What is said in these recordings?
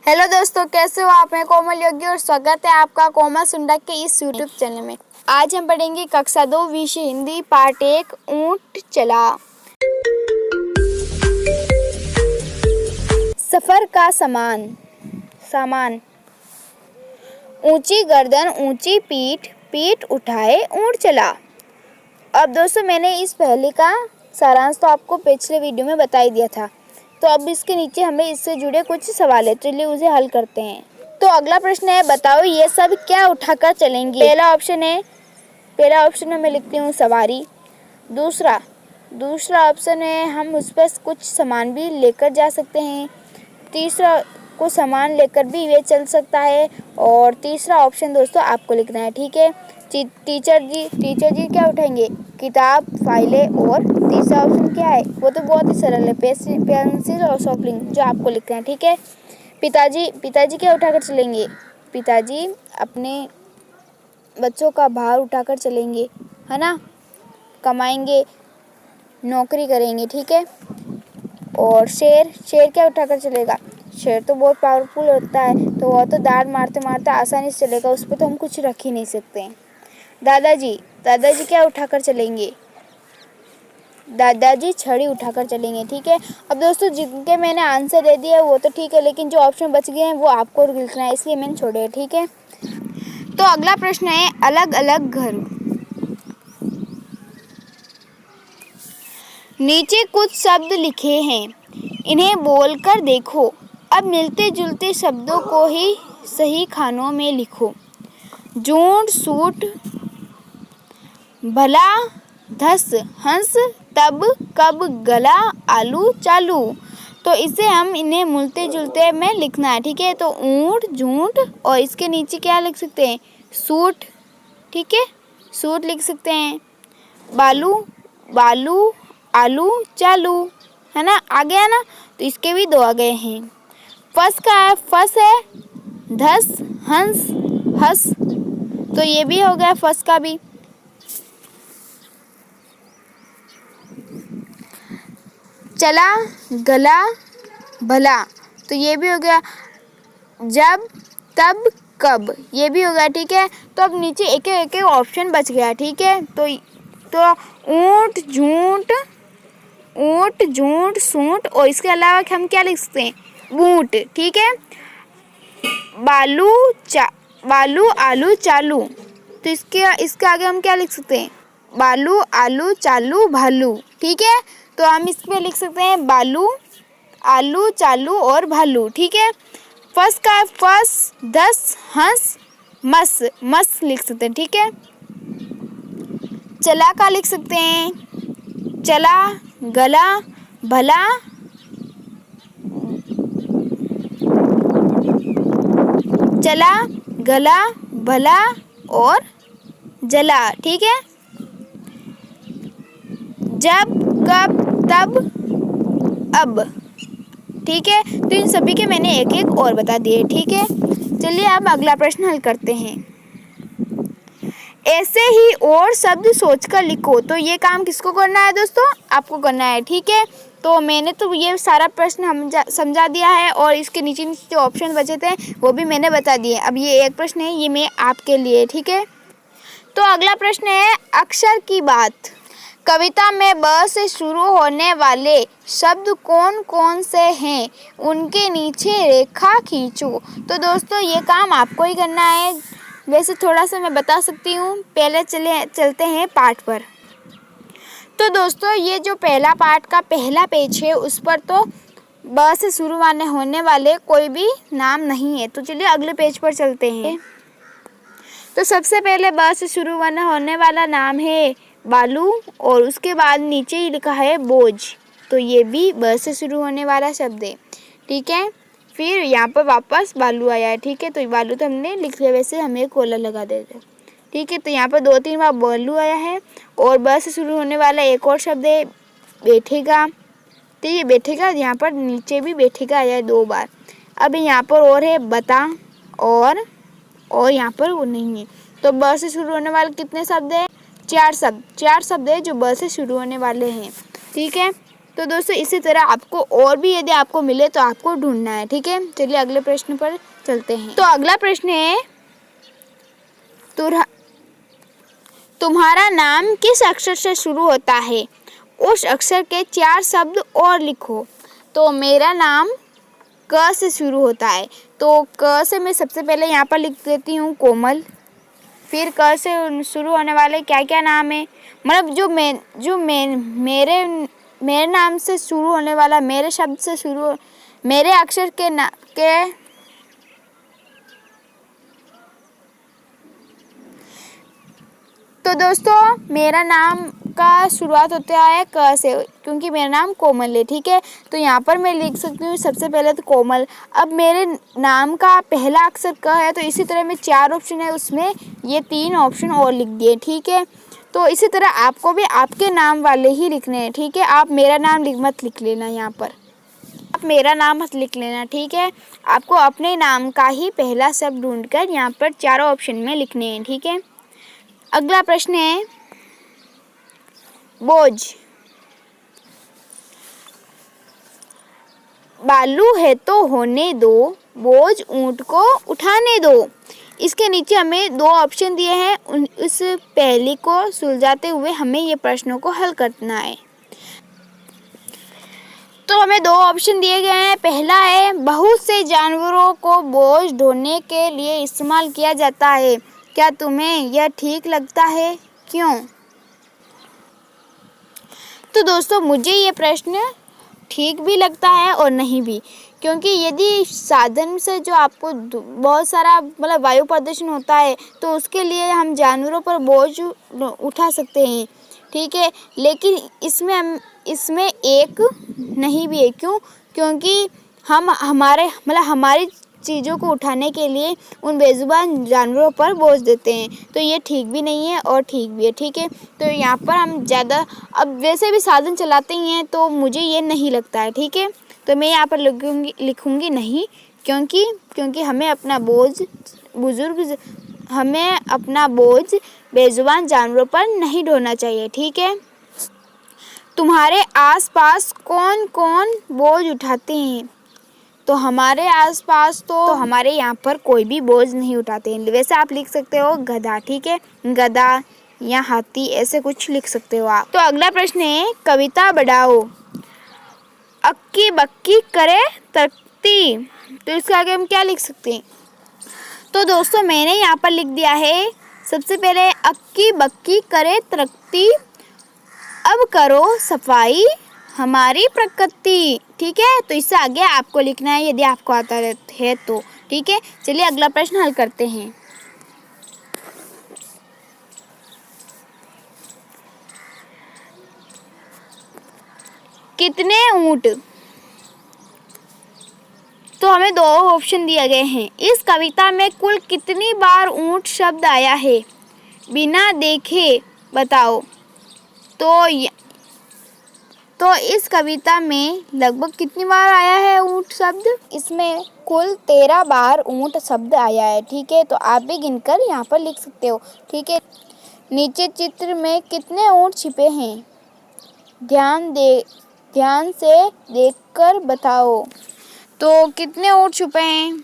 Hello दोस्तों, कैसे हो आप? मैं कोमल योगी और स्वागत है आपका कोमल सुंडा के इस यूट्यूब चैनल में। आज हम पढ़ेंगे कक्षा 2 विषय हिंदी पार्ट 1 ऊंट चला। सफर का सामान। ऊंची गर्दन ऊंची पीठ, पीठ उठाए ऊंट चला। अब दोस्तों मैंने इस पहले का सारांश तो आपको पिछले वीडियो में बता ही दिया था। तो अब इसके नीचे हमें इससे जुड़े कुछ सवाल है, चलिए उसे हल करते हैं। तो अगला प्रश्न है, बताओ ये सब क्या उठाकर चलेंगे। पहला ऑप्शन है मैं लिखती हूँ सवारी। दूसरा ऑप्शन है हम उस पर कुछ सामान भी लेकर जा सकते हैं। तीसरा को सामान लेकर भी वे चल सकता है। और तीसरा ऑप्शन दोस्तों आपको लिखना है, ठीक है। टीचर जी क्या उठाएंगे? किताब, फाइलें। और तीसरा ऑप्शन क्या है? वो तो बहुत ही सरल है, पेंसिल और शॉर्पनर, जो आपको लिखना है, ठीक है। पिताजी क्या उठाकर चलेंगे? पिताजी अपने बच्चों का भार उठाकर चलेंगे, है ना। कमाएंगे, नौकरी करेंगे, ठीक है। और शेर क्या उठाकर चलेगा? शेर तो बहुत पावरफुल होता है, तो वो तो दाढ़ मारते मारते आसानी से चलेगा, उस पर तो हम कुछ रख ही नहीं सकते। दादाजी क्या उठाकर चलेंगे? दादाजी छड़ी उठाकर चलेंगे, ठीक है। अब दोस्तों जिनके मैंने आंसर दे दिया वो तो ठीक है, लेकिन जो ऑप्शन बच गए हैं वो आपको लिखना है, इसलिए मैंने छोड़े, ठीक है। तो अगला प्रश्न है, अलग अलग घर। नीचे कुछ शब्द लिखे हैं, इन्हें बोलकर देखो। अब मिलते जुलते शब्दों को ही सही खानों में लिखो। जूट, सूट, भला, धस, हंस, तब, कब, गला, आलू, चालू। तो इसे हम इन्हें मिलते जुलते में लिखना है, ठीक है। तो ऊंट, जूट और इसके नीचे क्या लिख सकते हैं? सूट, ठीक है, सूट लिख सकते हैं। बालू, आलू, चालू, है ना, आ गया ना। तो इसके भी दो आ गए हैं। फस है धस, हंस, हंस, तो ये भी हो गया फस का भी। चला, गला, भला, तो ये भी हो गया। जब, तब, कब, ये भी हो गया, ठीक है। तो अब नीचे एक एक ऑप्शन बच गया, ठीक है। तो ऊंट, जूट, सूट और इसके अलावा हम क्या लिख सकते हैं? बूट, ठीक है। बालू, आलू, चालू, तो इसके आगे हम क्या लिख सकते हैं? बालू, आलू, चालू, भालू, ठीक है। तो हम इस पे लिख सकते हैं बालू, आलू, चालू और भालू, ठीक है। फस का फस, धस, हंस, मस लिख सकते हैं, ठीक है। चला का लिख सकते हैं चला, गला, भला, चला, गला, भला और जला, ठीक है। जब, कब, तब, अब, ठीक है। तो इन सभी के मैंने एक एक और बता दिए, ठीक है। चलिए अब अगला प्रश्न हल करते हैं। ऐसे ही और शब्द सोचकर लिखो। तो ये काम किसको करना है दोस्तों? आपको करना है, ठीक है। तो मैंने तो ये सारा प्रश्न हम समझा दिया है और इसके नीचे जो ऑप्शन बचे थे वो भी मैंने बता दिए। अब ये एक प्रश्न है, ये मैं आपके लिए, ठीक है। तो अगला प्रश्न है, अक्षर की बात। कविता में ब से शुरू होने वाले शब्द कौन कौन से हैं, उनके नीचे रेखा खींचो। तो दोस्तों ये काम आपको ही करना है। वैसे थोड़ा सा मैं बता सकती हूँ, पहले चलते हैं पाठ पर। तो दोस्तों ये जो पहला पाठ का पहला पेज है उस पर तो ब से शुरू होने वाले कोई भी नाम नहीं है। तो चलिए अगले पेज पर चलते हैं। तो सबसे पहले ब से शुरू होने वाला नाम है बालू और उसके बाद नीचे ही लिखा है बोझ। तो ये भी ब से शुरू होने वाला शब्द है, ठीक है। फिर यहाँ पर वापस बालू आया है, ठीक है। तो बालू तो हमने लिख लिया, वैसे हमें एक कोला लगा देते, ठीक है। तो यहाँ पर 2-3 बार बालू आया है और ब से शुरू होने वाला एक और शब्द है बैठेगा। तो ये बैठेगा, यहाँ पर नीचे भी बैठेगा आया है 2 बार। अब यहाँ पर और है बता और यहाँ पर वो नहीं है। तो ब से शुरू होने वाले कितने शब्द हैं? 4 शब्द है जो ब से शुरू होने वाले हैं, ठीक है। तो दोस्तों इसी तरह आपको और भी यदि आपको मिले तो आपको ढूंढना है, ठीक है। चलिए अगले प्रश्न पर चलते हैं। तो अगला प्रश्न है, तुम्हारा नाम किस अक्षर से शुरू होता है? उस अक्षर के 4 शब्द और लिखो। तो मेरा नाम क से शुरू होता है, तो क से मैं सबसे पहले यहाँ पर लिख देती हूँ कोमल। फिर क से शुरू होने वाले क्या क्या नाम है, मतलब मेरे नाम से शुरू होने वाला, मेरे शब्द से शुरू, मेरे अक्षर के तो दोस्तों मेरा नाम का शुरुआत होता है क से, क्योंकि मेरा नाम कोमल है, ठीक है। तो यहाँ पर मैं लिख सकती हूँ सबसे पहले तो कोमल। अब मेरे नाम का पहला अक्षर क है, तो इसी तरह में 4 ऑप्शन है, उसमें ये 3 ऑप्शन और लिख दिए, ठीक है। तो इसी तरह आपको भी आपके नाम वाले ही लिखने हैं, ठीक है। आप मेरा नाम मत लिख लेना, यहाँ पर आप मेरा नाम मत लिख लेना, ठीक है। आपको अपने नाम का ही पहला शब्द ढूंढकर यहाँ पर 4 ऑप्शन में लिखने हैं, ठीक है। अगला प्रश्न है, बोझ। बालू है तो होने दो, बोझ ऊंट को उठाने दो। इसके नीचे हमें 2 ऑप्शन दिए हैं, उस पहली को सुलझाते हुए हमें ये प्रश्नों को हल करना है। तो हमें 2 ऑप्शन दिए गए हैं। पहला है, बहुत से जानवरों को बोझ ढोने के लिए इस्तेमाल किया जाता है। क्या तुम्हें यह ठीक लगता है? क्यों? तो दोस्तों मुझे ये प्रश्न ठीक भी लगता है और नहीं भी, क्योंकि यदि साधन से जो आपको बहुत सारा मतलब वायु प्रदूषण होता है, तो उसके लिए हम जानवरों पर बोझ उठा सकते हैं, ठीक है। लेकिन इसमें एक नहीं भी है। क्यों? क्योंकि हम हमारी चीज़ों को उठाने के लिए उन बेजुबान जानवरों पर बोझ देते हैं, तो ये ठीक भी नहीं है और ठीक भी है, ठीक है। तो यहाँ पर हम ज़्यादा, अब वैसे भी साधन चलाते ही हैं, तो मुझे ये नहीं लगता है, ठीक है। तो मैं यहाँ पर लिखूँगी नहीं, क्योंकि हमें अपना बोझ बेजुबान जानवरों पर नहीं ढोना चाहिए, ठीक है। तुम्हारे आसपास कौन कौन बोझ उठाते हैं? तो हमारे आसपास तो हमारे यहाँ पर कोई भी बोझ नहीं उठाते हैं। वैसे आप लिख सकते हो गधा, ठीक है, गधा या हाथी, ऐसे कुछ लिख सकते हो आप। तो अगला प्रश्न है, कविता बढ़ाओ। अक्की बक्की करे तरक्की। तो इसका आगे हम क्या लिख सकते हैं? तो दोस्तों मैंने यहाँ पर लिख दिया है, सबसे पहले अक्की बक्की करे तरक्की, अब करो सफाई हमारी प्रकृति, ठीक है। तो इससे आगे आपको लिखना है, यदि आपको आता है तो, ठीक है। चलिए अगला प्रश्न हल करते हैं। कितने ऊंट? तो हमें 2 ऑप्शन दिए गए हैं। इस कविता में कुल कितनी बार ऊंट शब्द आया है? बिना देखे बताओ। तो इस कविता में लगभग कितनी बार आया है ऊंट शब्द? इसमें कुल 13 बार ऊंट शब्द आया है, ठीक है। तो आप भी गिनकर यहाँ पर लिख सकते हो, ठीक है। नीचे चित्र में कितने ऊंट छिपे हैं? ध्यान से देखकर बताओ। तो कितने ऊंट छुपे हैं?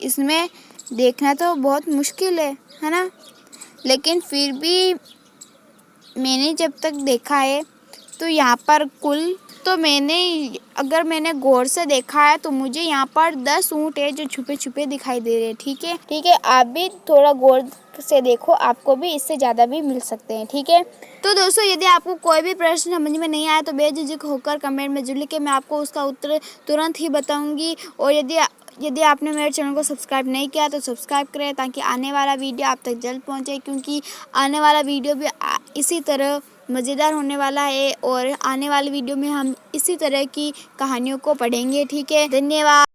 इसमें देखना तो बहुत मुश्किल है ना, लेकिन फिर भी मैंने जब तक देखा है तो यहाँ पर अगर मैंने गौर से देखा है तो मुझे यहाँ पर 10 ऊँट है जो छुपे छुपे दिखाई दे रहे हैं, ठीक है, ठीक है। आप भी थोड़ा गौर से देखो, आपको भी इससे ज़्यादा भी मिल सकते हैं, ठीक है। तो दोस्तों यदि आपको कोई भी प्रश्न समझ में नहीं आया तो बेझिझक होकर कमेंट में जरूर लिखें, मैं आपको उसका उत्तर तुरंत ही बताऊँगी। और यदि आपने मेरे चैनल को सब्सक्राइब नहीं किया तो सब्सक्राइब करें, ताकि आने वाला वीडियो आप तक जल्द पहुंचे, क्योंकि आने वाला वीडियो भी इसी तरह मज़ेदार होने वाला है और आने वाले वीडियो में हम इसी तरह की कहानियों को पढ़ेंगे, ठीक है। धन्यवाद।